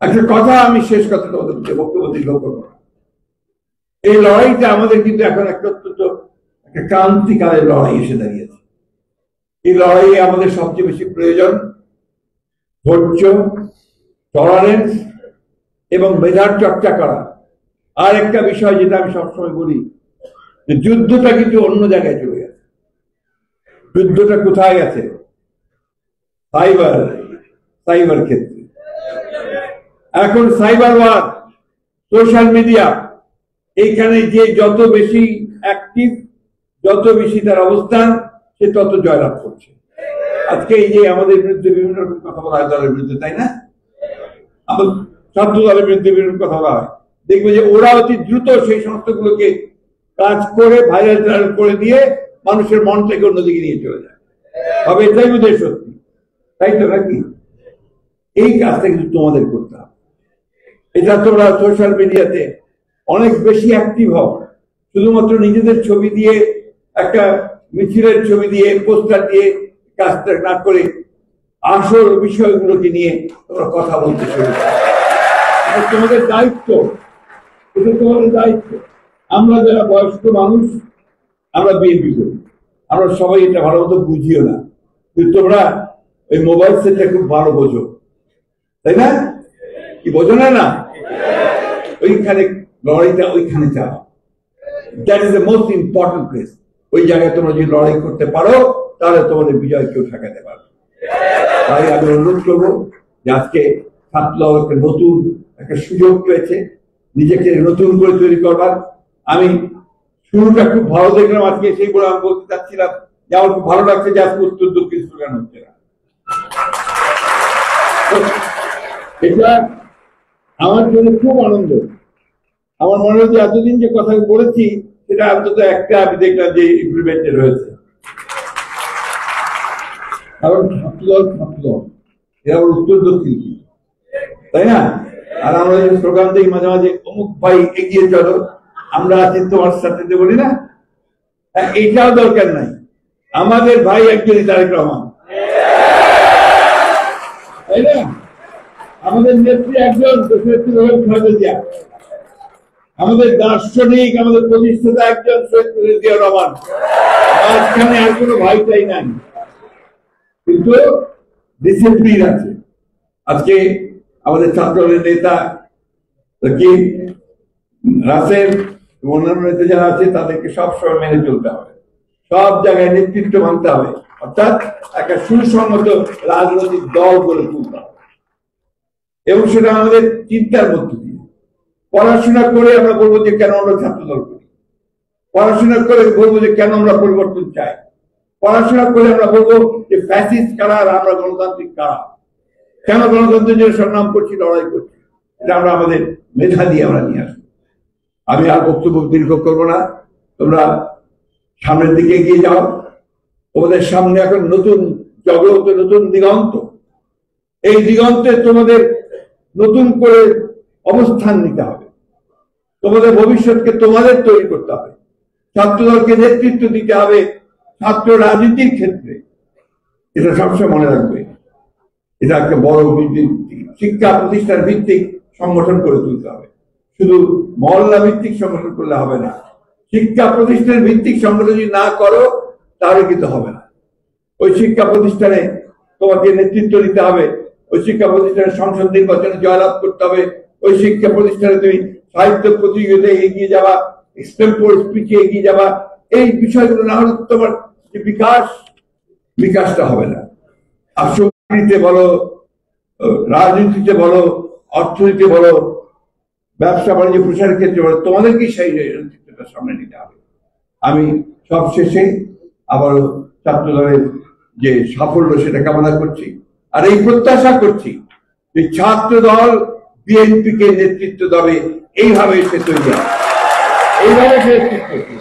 একটা কথা, আমি শেষ কথাটা বক্তব্য দীর্ঘ করবো না। এই লড়াইটা আমাদের কিন্তু এখন একটা অত্যন্ত একটা ক্রান্তিকালের লড়াই এসে দাঁড়িয়েছে। এই লড়াইয়ে আমাদের সবচেয়ে বেশি প্রয়োজন ধৈর্য, টলারেন্স এবং মেধার চর্চা করা। আর একটা বিষয় যেটা আমি সবসময় বলি, যে যুদ্ধটা কিন্তু অন্য জায়গায় চলে গেছে। যুদ্ধটা কোথায় গেছে? সাইবার ক্ষেত্রে। এখন সাইবার ওয়ার, সোশ্যাল মিডিয়া, এইখানে যে যত বেশি অ্যাক্টিভ, যত বেশি তার অবস্থান, সে তত জয়লাভ করছে। আজকে এই যে আমাদের বিরুদ্ধে বিভিন্ন রকম কথা বলা হয় দলের বিরুদ্ধে, তাই না? আমাদের ছাত্র দলের বিরুদ্ধে বিভিন্ন কথা বলা হয়। দেখবে যে ওরা অতি দ্রুত সেই সমস্তগুলোকে কাজ করে ভাইরাল করে দিয়ে মানুষের মন থেকে অন্যদিকে নিয়ে চলে যায়। তবে এটাই বোধহয় সত্যি, তাই তো নাকি? এই কাজটা কিন্তু তোমাদের করতে হবে। এটা তোমরা সোশ্যাল মিডিয়াতে অনেক বেশি অ্যাক্টিভ হও। শুধুমাত্র নিজেদের ছবি দিয়ে, একটা মিছিলের ছবি দিয়ে, পোস্টার দিয়ে কাজটা না করে আসল বিষয়গুলোকে নিয়ে তোমরা কথা বলতে শুরু করো। তোমাদের দায়িত্ব, এটা তোমাদের দায়িত্ব। আমরা যারা বয়স্ক মানুষ, আমরা বিএনপি করি, আমরা সবাই এটা ভালো মতো বুঝিও না, কিন্তু তোমরা ওই মোবাইল সেটটা খুব ভালো বোঝো, তাই না? কি বোঝো না? ওইখানে লড়াইটা ওইখানে যাও। That is the most important place. ওই জায়গায় তোমরা যদি লড়াই করতে পারো, তাহলে তোমাদের বিজয় কেউ ঠেকাতে পারবে। তাই আমি অনুরোধ করবো যে আজকে ছাত্রদল একটা নতুন একটা সুযোগ পেয়েছে নিজেকে নতুন করে তৈরি করবার। আমি শুরুটা খুব ভালো দেখলাম আজকে, সেই বলে আমি বলতে চাচ্ছিলাম যে আমার খুব ভালো লাগছে যে আজকে উত্তর দক্ষিণ স্লোগান হচ্ছে না। এটা আমার জন্য খুব আনন্দ। আমার মনে হচ্ছে এতদিন যে কথা বলেছি সেটা অন্তত একটা আমি দেখলাম যে ইমপ্লিমেন্টেড হয়েছে। কারণ ছাত্রদল এরা উত্তর দক্ষিণ, তাই না? আর আমরা যে স্লোগান দিই মাঝে মাঝে, অমুক ভাই এগিয়ে চলো, আমরা আছি তোমার সাথে, বলি না? এইটাও দরকার নাই। আমাদের ভাই একজনই তারেক রহমান, তাই না? আমাদের নেত্রী একজন, আমাদের দার্শনিক, আমাদের প্রতিষ্ঠাতা একজন শহীদ জিয়া রহমান। মাঝখানে আর কোনো ভাইটাই নাই, কিন্তু ডিসিপ্লিন আছে। আজকে আমাদের ছাত্রদের নেতা কি রাসেল, অন্যান্য নেতা যারা আছে, তাদেরকে সবসময় মেনে চলতে হবে, সব জায়গায় নেতৃত্ব মানতে হবে, অর্থাৎ একটা সুসংগত রাজনৈতিক দল গড়ে তুলতে হবে। এবং সেটা আমাদের চিন্তার মধ্যে দিয়ে। পড়াশোনা করে আমরা বলবো যে কেন আমরা ছাত্রদল করি, পড়াশোনা করে বলবো যে কেন আমরা পরিবর্তন চাই, পড়াশোনা করে আমরা বলবো যে ফ্যাসিস্ট কারা আর আমরা গণতান্ত্রিক কারা, কেন গণতন্ত্রের জন্য সংগ্রাম করছি, লড়াই করছি। এটা আমরা আমাদের মেধা দিয়ে আমরা নিয়ে আসবো। আমি আর বক্তব্য দীর্ঘ করবো না, তোমরা সামনের দিকে এগিয়ে যাও। তোমাদের সামনে এখন নতুন জগৎ, নতুন দিগন্ত। এই দিগন্তে তোমাদের নতুন করে অবস্থান নিতে হবে। তোমাদের ভবিষ্যৎকে তোমাদের তৈরি করতে হবে। ছাত্রদলকে নেতৃত্ব দিতে হবে ছাত্র রাজনীতির ক্ষেত্রে। এটা সবসময় মনে রাখবে। এটা একটা বড় শিক্ষা প্রতিষ্ঠান ভিত্তিক সংগঠন করে তুলতে হবে। শুধু মহল্লা ভিত্তিক সংগঠন করলে হবে না। শিক্ষা প্রতিষ্ঠানের ভিত্তিক সংগঠন যদি না করো, তাহলে কিন্তু হবে না। ওই শিক্ষা প্রতিষ্ঠানে তোমাকে নেতৃত্ব দিতে হবে। ওই শিক্ষা প্রতিষ্ঠানের সংসদ নির্বাচনে জয়লাভ করতে হবে। ওই শিক্ষা প্রতিষ্ঠানে তুমি সাহিত্য প্রতিযোগিতায় এগিয়ে যাওয়া, এক্সটেম্পোর স্পিচে এগিয়ে যাওয়া, এই বিষয়গুলো না হলে তোমার যে বিকাশটা হবে না। আর সঙ্গীতে বলো, রাজনীতিতে বলো, অর্থনীতিতে বলো, ব্যবসা বাণিজ্য প্রসারের ক্ষেত্রে বলো, তোমাদেরকেই সেই নেতৃত্বটা সামনে নিতে হবে। আমি সবশেষে আবারও ছাত্রদলের যে সাফল্য সেটা কামনা করছি, আর এই প্রত্যাশা করছি যে ছাত্রদল বিএনপিকে নেতৃত্ব দেবে, এইভাবে সে তৈরি হবে, এইভাবে সে নেতৃত্ব